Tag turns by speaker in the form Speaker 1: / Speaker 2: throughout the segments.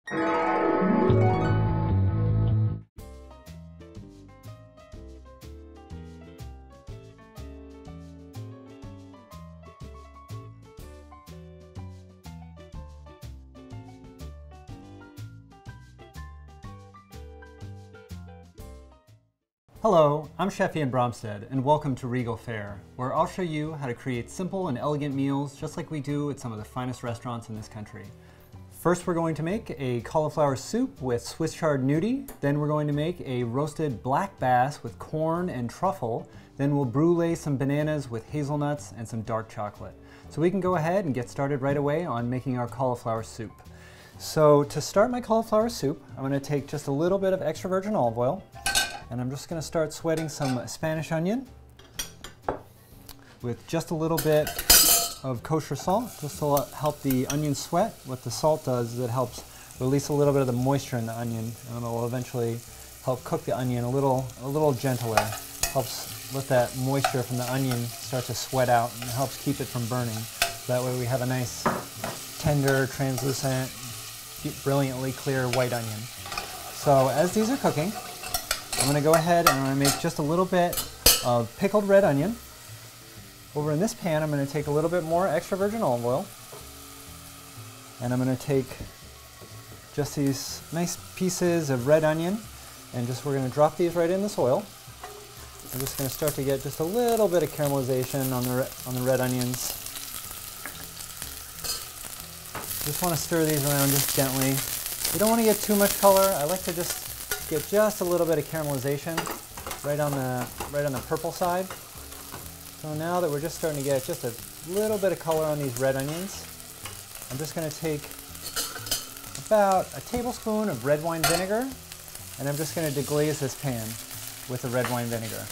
Speaker 1: Hello, I'm Chef Ian Bromstead, and welcome to Regal Fare, where I'll show you how to create simple and elegant meals just like we do at some of the finest restaurants in this country. First, we're going to make a cauliflower soup with Swiss chard gnudi. Then we're going to make a roasted black bass with corn and truffle. Then we'll brulee some bananas with hazelnuts and some dark chocolate. So we can go ahead and get started right away on making our cauliflower soup. So to start my cauliflower soup, I'm going to take just a little bit of extra virgin olive oil. And I'm just going to start sweating some Spanish onion with just a little bit of kosher salt, just to help the onion sweat. What the salt does is it helps release a little bit of the moisture in the onion, and it'll eventually help cook the onion a little gentler. Helps let that moisture from the onion start to sweat out, and it helps keep it from burning. That way we have a nice, tender, translucent, brilliantly clear white onion. So as these are cooking, I'm going to go ahead and I'm going to make just a little bit of pickled red onion. Over in this pan, I'm going to take a little bit more extra virgin olive oil. And I'm going to take just these nice pieces of red onion, and we're going to drop these right in this oil. I'm just going to start to get just a little bit of caramelization on the red onions. Just want to stir these around just gently. You don't want to get too much color. I like to just get just a little bit of caramelization right on the purple side. So now that we're just starting to get just a little bit of color on these red onions, I'm just going to take about a tablespoon of red wine vinegar, and I'm just going to deglaze this pan with the red wine vinegar.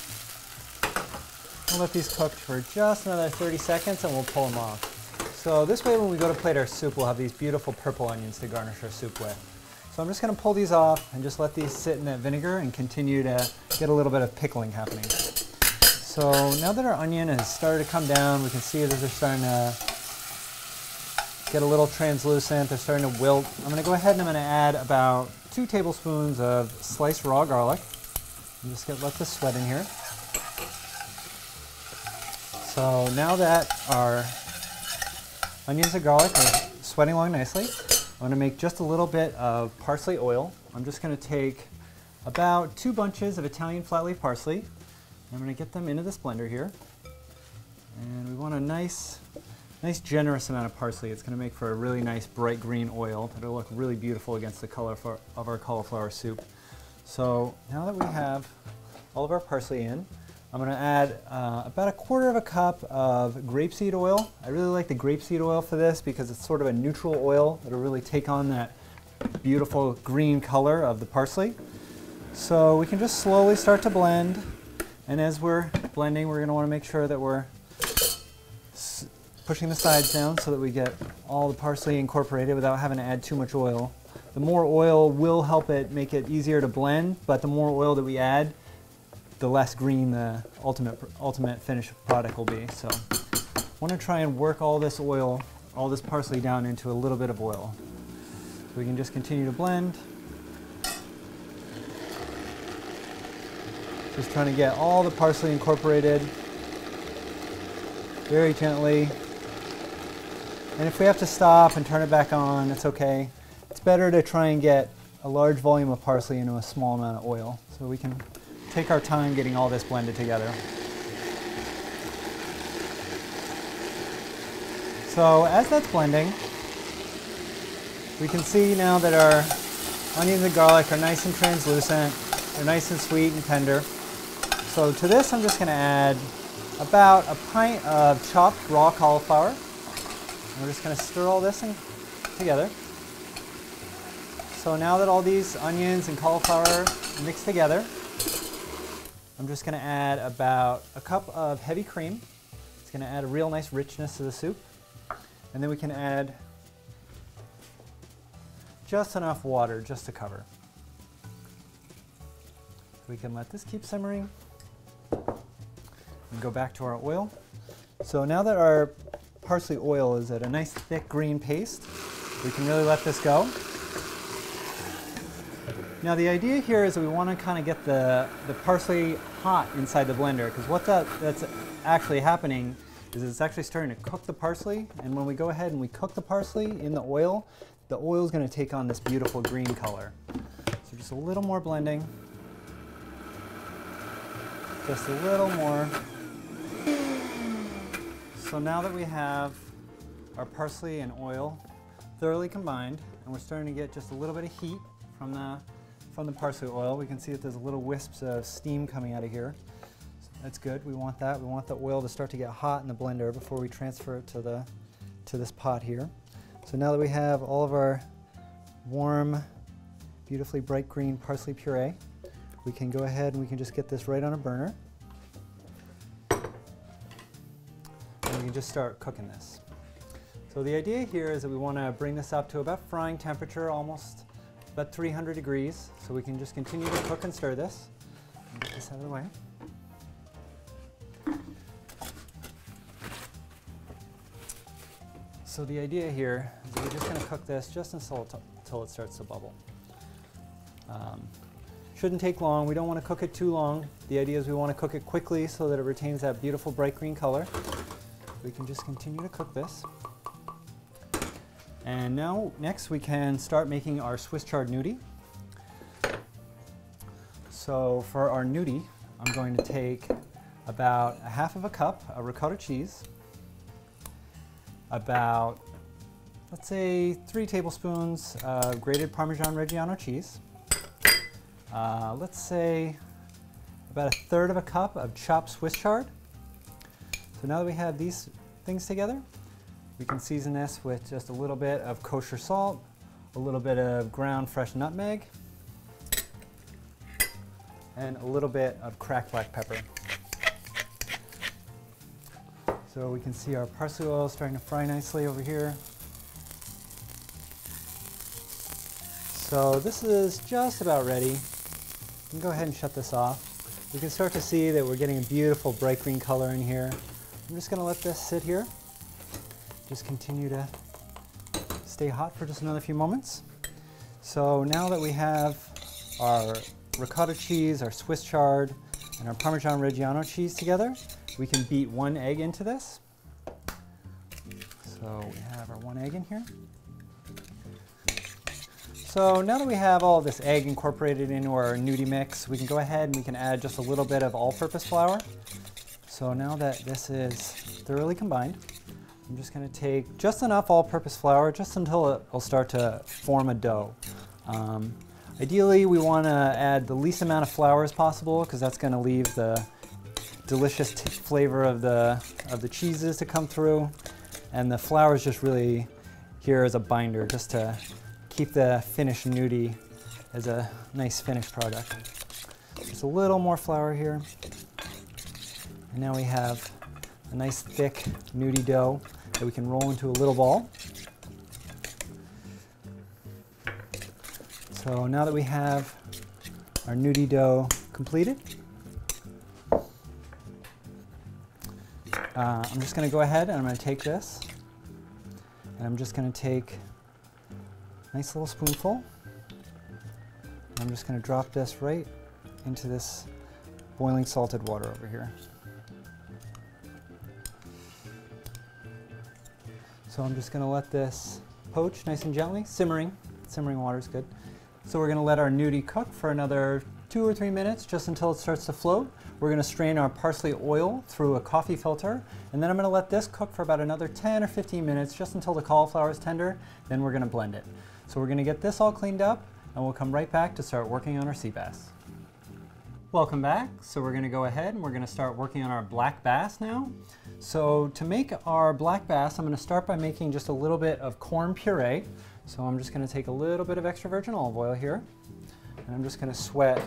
Speaker 1: We'll let these cook for just another 30 seconds and we'll pull them off. So this way when we go to plate our soup, we'll have these beautiful purple onions to garnish our soup with. So I'm just going to pull these off and just let these sit in that vinegar and continue to get a little bit of pickling happening. So now that our onion has started to come down, we can see that they're starting to get a little translucent, they're starting to wilt. I'm going to go ahead and I'm going to add about 2 tablespoons of sliced raw garlic. And just let this sweat in here. So now that our onions and garlic are sweating along nicely, I'm going to make just a little bit of parsley oil. I'm just going to take about 2 bunches of Italian flat leaf parsley. I'm going to get them into this blender here. And we want a nice generous amount of parsley. It's going to make for a really nice bright green oil that'll look really beautiful against the color of our cauliflower soup. So now that we have all of our parsley in, I'm going to add about 1/4 cup of grapeseed oil. I really like the grapeseed oil for this because it's sort of a neutral oil that'll really take on that beautiful green color of the parsley. So we can just slowly start to blend, and as we're blending, we're going to want to make sure that we're pushing the sides down so that we get all the parsley incorporated without having to add too much oil. The more oil will help it make it easier to blend, but the more oil that we add, the less green the ultimate finished product will be. So I want to try and work all this oil, all this parsley down into a little bit of oil. So we can just continue to blend. Just trying to get all the parsley incorporated very gently. And if we have to stop and turn it back on, it's okay. It's better to try and get a large volume of parsley into a small amount of oil, so we can take our time getting all this blended together. So as that's blending, we can see now that our onions and garlic are nice and translucent, they're nice and sweet and tender. So to this I'm just going to add about a pint of chopped raw cauliflower. And we're just going to stir all this together. So now that all these onions and cauliflower are mixed together, I'm just going to add about a cup of heavy cream. It's going to add a real nice richness to the soup. And then we can add just enough water just to cover. We can let this keep simmering and go back to our oil. So now that our parsley oil is at a nice thick green paste, we can really let this go. Now the idea here is that we want to kind of get the parsley hot inside the blender, because what that's actually happening is it's actually starting to cook the parsley, and when we go ahead and we cook the parsley in the oil is going to take on this beautiful green color. So just a little more blending. Just a little more. So now that we have our parsley and oil thoroughly combined, and we're starting to get just a little bit of heat from the parsley oil, we can see that there's little wisps of steam coming out of here. So that's good. We want that. We want the oil to start to get hot in the blender before we transfer it to this pot here. So now that we have all of our warm, beautifully bright green parsley puree, we can go ahead and we can just get this right on a burner. And we can just start cooking this. So the idea here is that we want to bring this up to about frying temperature, almost about 300 degrees. So we can just continue to cook and stir this. Get this out of the way. So the idea here is that we're just going to cook this just until it starts to bubble. Shouldn't take long. We don't want to cook it too long. The idea is we want to cook it quickly so that it retains that beautiful bright green color. We can just continue to cook this. And now, next we can start making our Swiss chard gnudi. So for our gnudi, I'm going to take about a half of a cup of ricotta cheese, about, let's say, 3 tablespoons of grated Parmesan Reggiano cheese, let's say about 1/3 of a cup of chopped Swiss chard. So now that we have these things together, we can season this with just a little bit of kosher salt, a little bit of ground fresh nutmeg, and a little bit of cracked black pepper. So we can see our parsley oil starting to fry nicely over here. So this is just about ready. You can go ahead and shut this off. We can start to see that we're getting a beautiful bright green color in here. I'm just going to let this sit here. Just continue to stay hot for just another few moments. So now that we have our ricotta cheese, our Swiss chard, and our Parmesan Reggiano cheese together, we can beat 1 egg into this. So we have our 1 egg in here. So now that we have all of this egg incorporated into our gnudi mix, we can go ahead and we can add just a little bit of all-purpose flour. So now that this is thoroughly combined, I'm just going to take just enough all-purpose flour just until it will start to form a dough. Ideally, we want to add the least amount of flour as possible because that's going to leave the delicious flavor of the cheeses to come through, and the flour is just really here as a binder just to keep the finished gnudi as a nice finished product. Just a little more flour here. And now we have a nice thick gnudi dough that we can roll into a little ball. So now that we have our gnudi dough completed, I'm just going to go ahead and I'm going to take this and I'm just going to take a nice little spoonful. I'm just going to drop this right into this boiling salted water over here. So I'm just going to let this poach nice and gently, simmering. Simmering water is good. So we're going to let our gnudi cook for another 2 or 3 minutes just until it starts to float. We're going to strain our parsley oil through a coffee filter, and then I'm going to let this cook for about another 10 or 15 minutes just until the cauliflower is tender. Then we're going to blend it. So we're going to get this all cleaned up and we'll come right back to start working on our sea bass. Welcome back. So we're going to go ahead and we're going to start working on our black bass now. So to make our black bass, I'm going to start by making just a little bit of corn puree. So I'm just going to take a little bit of extra virgin olive oil here, and I'm just going to sweat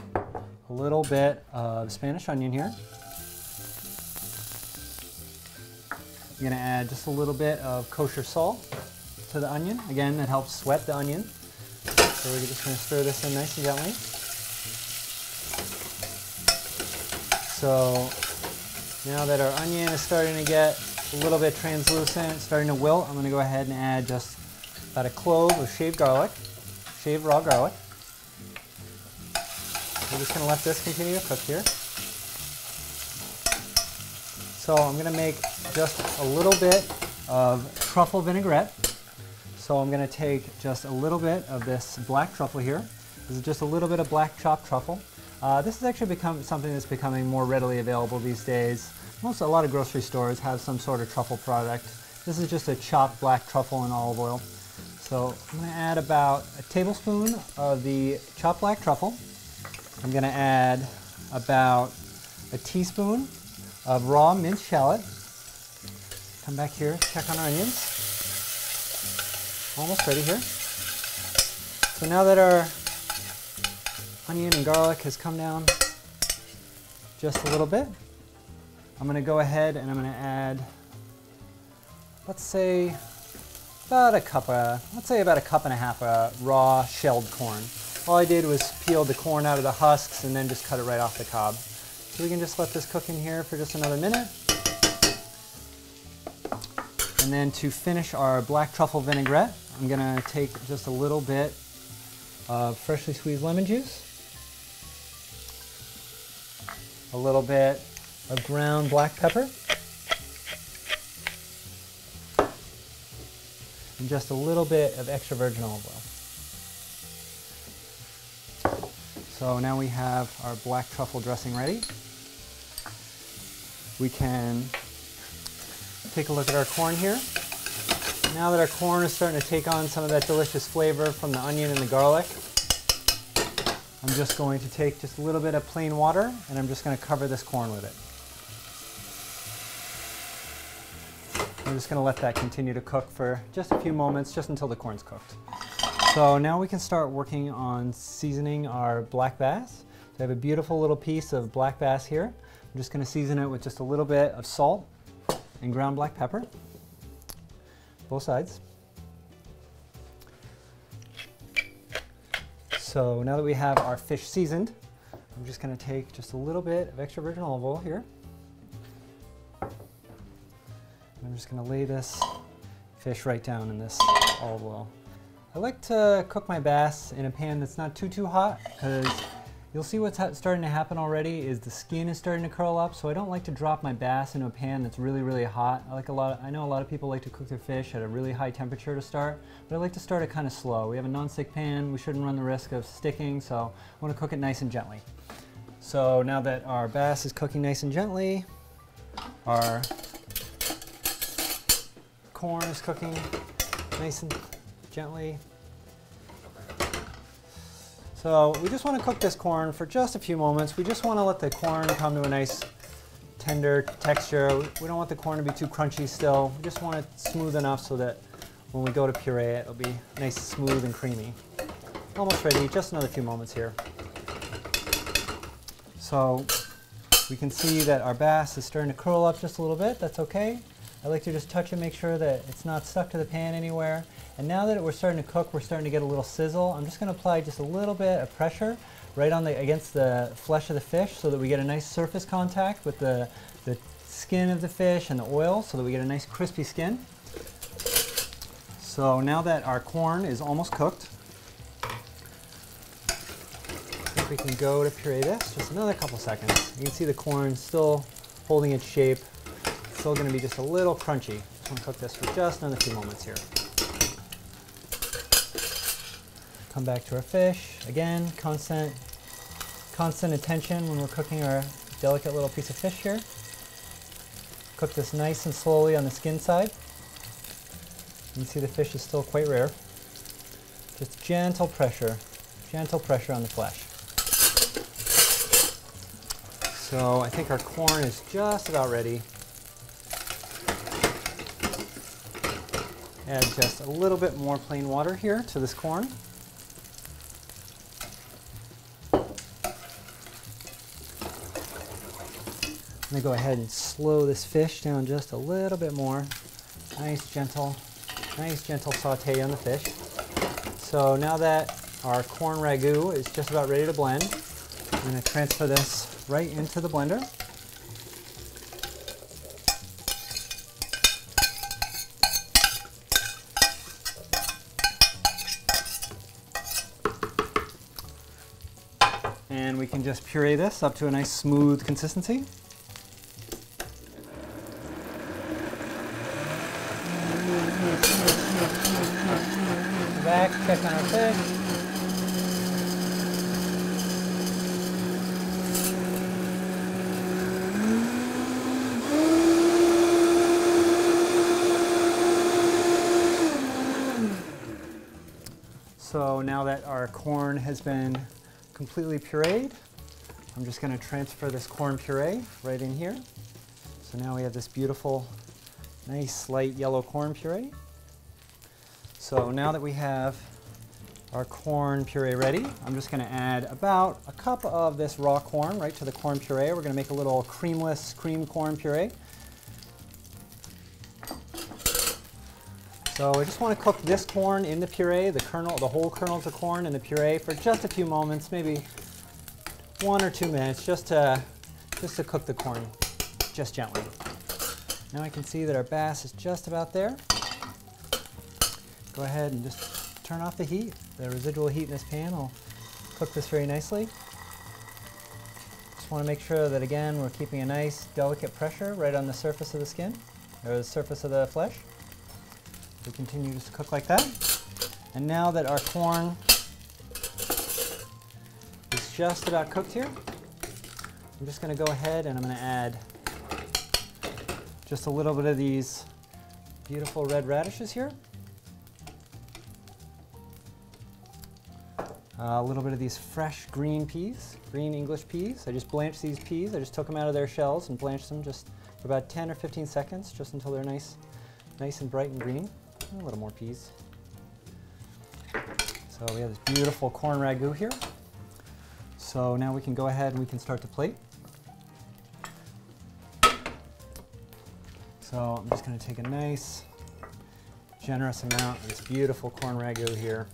Speaker 1: a little bit of Spanish onion here. I'm going to add just a little bit of kosher salt to the onion. Again, that helps sweat the onion. So we're just going to stir this in nice and gently. So now that our onion is starting to get a little bit translucent, starting to wilt, I'm going to go ahead and add just about a clove of shaved garlic, shaved raw garlic. We're just going to let this continue to cook here. So I'm going to make just a little bit of truffle vinaigrette. So I'm going to take just a little bit of this black truffle here. This is just a little bit of black chopped truffle. This has actually become something that's becoming more readily available these days. A lot of grocery stores have some sort of truffle product. This is just a chopped black truffle in olive oil. So I'm going to add about a tablespoon of the chopped black truffle. I'm going to add about a teaspoon of raw minced shallot. Come back here, check on our onions. Almost ready here. So now that our onion and garlic has come down just a little bit, I'm going to go ahead and I'm going to add, let's say about a cup and a half of raw shelled corn. All I did was peel the corn out of the husks and then just cut it right off the cob. So we can just let this cook in here for just another minute. And then to finish our black truffle vinaigrette, I'm going to take just a little bit of freshly squeezed lemon juice, a little bit of ground black pepper, and just a little bit of extra virgin olive oil. So now we have our black truffle dressing ready. We can take a look at our corn here. Now that our corn is starting to take on some of that delicious flavor from the onion and the garlic, I'm just going to take just a little bit of plain water and I'm just going to cover this corn with it. I'm just going to let that continue to cook for just a few moments, just until the corn's cooked. So now we can start working on seasoning our black bass. So I have a beautiful little piece of black bass here. I'm just going to season it with just a little bit of salt and ground black pepper, both sides. So now that we have our fish seasoned, I'm just going to take just a little bit of extra virgin olive oil here. I'm just going to lay this fish right down in this olive oil. I like to cook my bass in a pan that's not too hot, because you'll see what's starting to happen already is the skin is starting to curl up. So I don't like to drop my bass into a pan that's really hot. I know a lot of people like to cook their fish at a really high temperature to start, but I like to start it kind of slow. We have a non-stick pan. We shouldn't run the risk of sticking, so I want to cook it nice and gently. So now that our bass is cooking nice and gently, our corn is cooking nice and gently. So we just want to cook this corn for just a few moments. We just want to let the corn come to a nice tender texture. We don't want the corn to be too crunchy still. We just want it smooth enough so that when we go to puree it, it'll be nice, smooth, and creamy. Almost ready, just another few moments here. So we can see that our bass is starting to curl up just a little bit. That's okay. I like to just touch it, make sure that it's not stuck to the pan anywhere. And now that we're starting to cook, we're starting to get a little sizzle. I'm just going to apply just a little bit of pressure right on against the flesh of the fish so that we get a nice surface contact with the skin of the fish and the oil so that we get a nice crispy skin. So now that our corn is almost cooked, I think we can go to puree this just another couple seconds. You can see the corn still holding its shape. It's still going to be just a little crunchy. Just want to cook this for just another few moments here. Come back to our fish. Again, constant attention when we're cooking our delicate little piece of fish here. Cook this nice and slowly on the skin side. You can see the fish is still quite rare. Just gentle pressure on the flesh. So I think our corn is just about ready. Add just a little bit more plain water here to this corn. I'm going to go ahead and slow this fish down just a little bit more. Nice gentle saute on the fish. So now that our corn ragu is just about ready to blend, I'm going to transfer this right into the blender. And we can just puree this up to a nice smooth consistency. Back, check on our fish. So now that our corn has been completely pureed, I'm just going to transfer this corn puree right in here. So now we have this beautiful, nice light yellow corn puree. So now that we have our corn puree ready, I'm just going to add about a cup of this raw corn right to the corn puree. We're going to make a little creamless cream corn puree. So I just want to cook this corn in the puree, the whole kernels of corn in the puree for just a few moments, maybe 1 or 2 minutes, just to cook the corn just gently. Now I can see that our bass is just about there. Go ahead and just turn off the heat. The residual heat in this pan will cook this very nicely. Just want to make sure that, again, we're keeping a nice delicate pressure right on the surface of the skin, or the surface of the flesh. We continue just to cook like that. And now that our corn is just about cooked here, I'm just going to go ahead and I'm going to add just a little bit of these beautiful red radishes here. A little bit of these fresh green peas, green English peas. I just blanched these peas. I just took them out of their shells and blanched them just for about 10 or 15 seconds, just until they're nice and bright and green. A little more peas. So we have this beautiful corn ragu here. So now we can go ahead and we can start to plate. So I'm just going to take a nice, generous amount of this beautiful corn ragu here.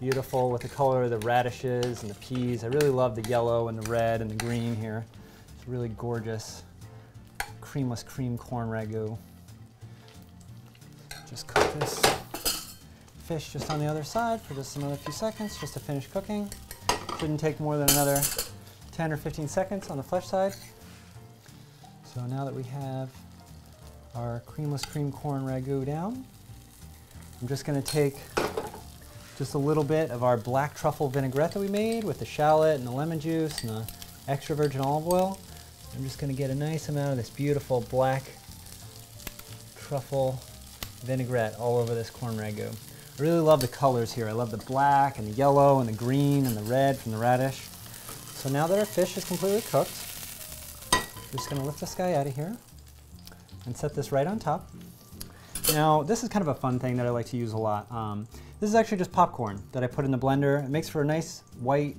Speaker 1: Beautiful with the color of the radishes and the peas. I really love the yellow and the red and the green here. It's really gorgeous, creamless cream corn ragu. Just cook this fish just on the other side for just another few seconds, just to finish cooking. Shouldn't take more than another 10 or 15 seconds on the flesh side. So now that we have our creamless cream corn ragu down, I'm just going to take just a little bit of our black truffle vinaigrette that we made with the shallot and the lemon juice and the extra virgin olive oil. I'm just going to get a nice amount of this beautiful black truffle vinaigrette all over this corn ragu. I really love the colors here. I love the black and the yellow and the green and the red from the radish. So now that our fish is completely cooked, I'm just going to lift this guy out of here and set this right on top. Now, this is kind of a fun thing that I like to use a lot. This is actually just popcorn that I put in the blender. It makes for a nice white,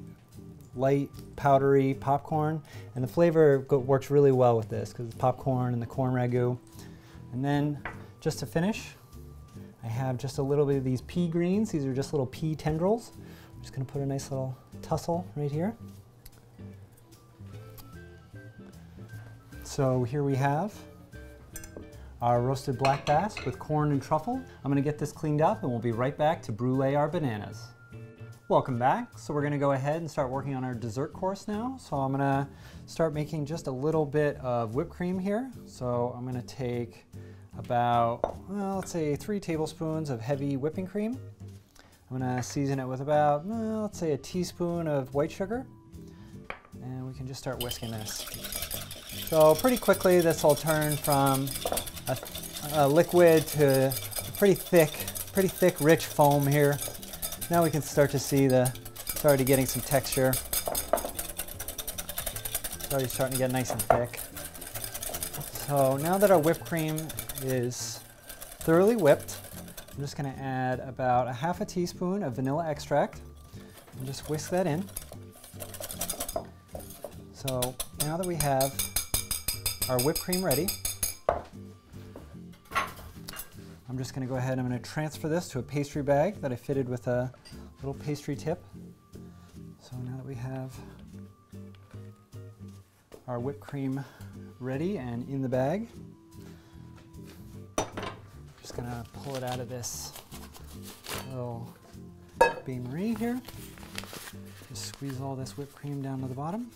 Speaker 1: light, powdery popcorn, and the flavor works really well with this because it's popcorn and the corn ragu. And then, just to finish, I have just a little bit of these pea greens. These are just little pea tendrils. I'm just going to put a nice little tussle right here. So here we have our roasted black bass with corn and truffle. I'm going to get this cleaned up and we'll be right back to brulee our bananas. Welcome back. So we're going to go ahead and start working on our dessert course now. So I'm going to start making just a little bit of whipped cream here. So I'm going to take about, well, let's say 3 tablespoons of heavy whipping cream. I'm going to season it with about, well, let's say a teaspoon of white sugar. And we can just start whisking this. So pretty quickly this will turn from a liquid to a pretty thick, rich foam here. Now we can start to see it's already getting some texture. It's already starting to get nice and thick. So now that our whipped cream is thoroughly whipped, I'm just going to add about a half a teaspoon of vanilla extract and just whisk that in. So now that we have our whipped cream ready, I'm just going to go ahead and I'm going to transfer this to a pastry bag that I fitted with a little pastry tip. So now that we have our whipped cream ready and in the bag, I'm just going to pull it out of this little bain-marie here. Just squeeze all this whipped cream down to the bottom.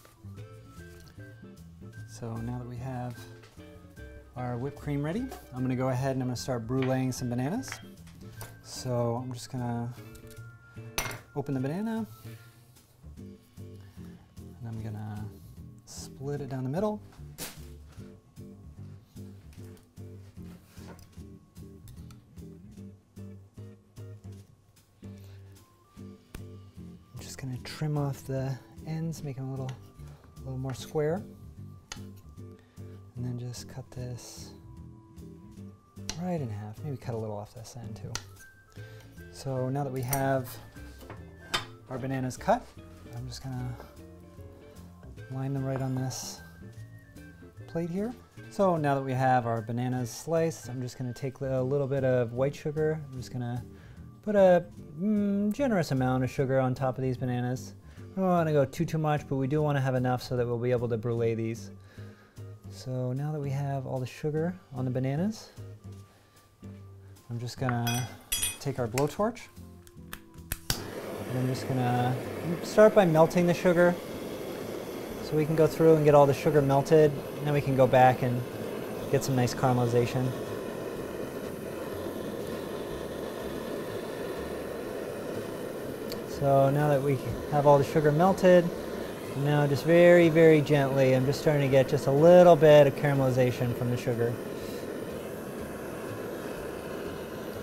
Speaker 1: So now that we have our whipped cream ready, I'm going to go ahead and I'm going to start bruleeing some bananas. So I'm just going to open the banana, and I'm going to split it down the middle. I'm just going to trim off the ends, make them a little more square. And then just cut this right in half. Maybe cut a little off this end too. So now that we have our bananas cut, I'm just gonna line them right on this plate here. So now that we have our bananas sliced, I'm just gonna take a little bit of white sugar. I'm just gonna put a generous amount of sugar on top of these bananas. We don't wanna go too much, but we do wanna have enough so that we'll be able to brulee these. So now that we have all the sugar on the bananas, I'm just gonna take our blowtorch, and I'm just gonna start by melting the sugar so we can go through and get all the sugar melted, and then we can go back and get some nice caramelization. So now that we have all the sugar melted, now just very, very gently, I'm just starting to get just a little bit of caramelization from the sugar.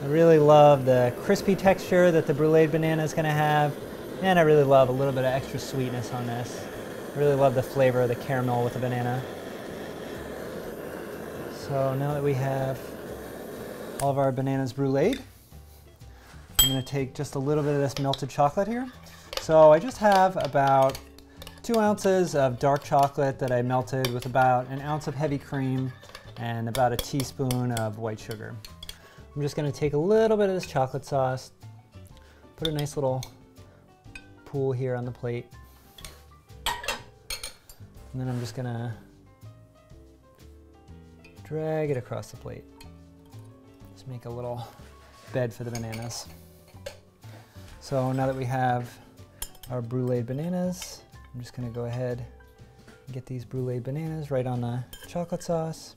Speaker 1: I really love the crispy texture that the bruleed banana is going to have, and I really love a little bit of extra sweetness on this. I really love the flavor of the caramel with the banana. So now that we have all of our bananas bruleed, I'm going to take just a little bit of this melted chocolate here. So I just have about 2 ounces of dark chocolate that I melted with about an ounce of heavy cream and about a teaspoon of white sugar. I'm just going to take a little bit of this chocolate sauce, put a nice little pool here on the plate, and then I'm just going to drag it across the plate. Just make a little bed for the bananas. So now that we have our bruleed bananas, I'm just going to go ahead and get these bruleed bananas right on the chocolate sauce.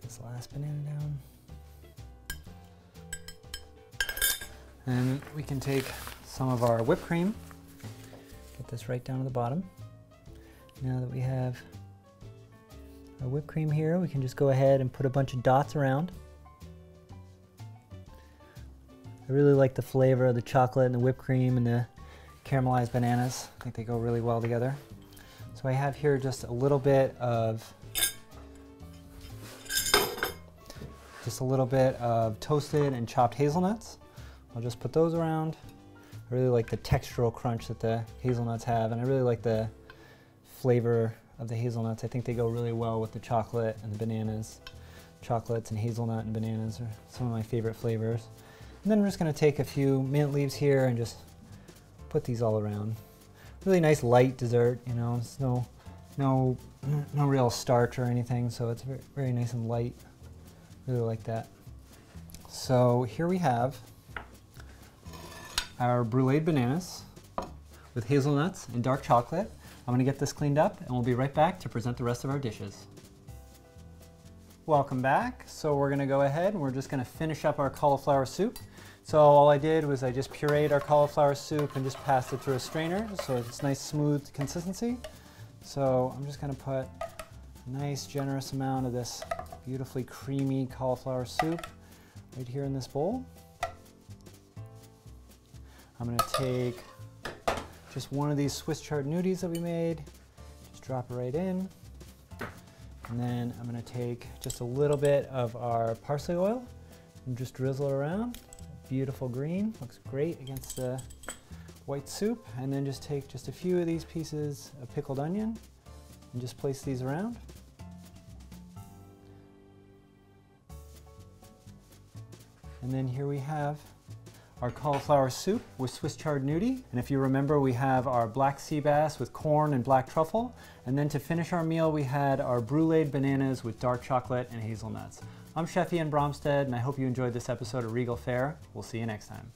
Speaker 1: This last banana down. And we can take some of our whipped cream, get this right down to the bottom. Now that we have our whipped cream here, we can just go ahead and put a bunch of dots around. I really like the flavor of the chocolate and the whipped cream and the caramelized bananas. I think they go really well together. So I have here just a little bit of toasted and chopped hazelnuts. I'll just put those around. I really like the textural crunch that the hazelnuts have, and I really like the flavor of the hazelnuts. I think they go really well with the chocolate and the bananas. Chocolates and hazelnut and bananas are some of my favorite flavors. And then I'm just going to take a few mint leaves here and just put these all around. Really nice light dessert, you know, it's no real starch or anything, so it's very, very nice and light. Really like that. So here we have our bruleed bananas with hazelnuts and dark chocolate. I'm going to get this cleaned up and we'll be right back to present the rest of our dishes. Welcome back. So we're going to go ahead and we're just going to finish up our cauliflower soup. So all I did was I just pureed our cauliflower soup and just passed it through a strainer so it's nice smooth consistency. So I'm just going to put a nice generous amount of this beautifully creamy cauliflower soup right here in this bowl. I'm going to take just one of these Swiss chard nudis that we made, just drop it right in. And then I'm going to take just a little bit of our parsley oil and just drizzle it around. Beautiful green, looks great against the white soup. And then just take just a few of these pieces of pickled onion and just place these around. And then here we have our cauliflower soup with Swiss chard nudie. And if you remember, we have our black sea bass with corn and black truffle. And then to finish our meal, we had our bruleed bananas with dark chocolate and hazelnuts. I'm Chef Ian Bromstead, and I hope you enjoyed this episode of Regal Fare. We'll see you next time.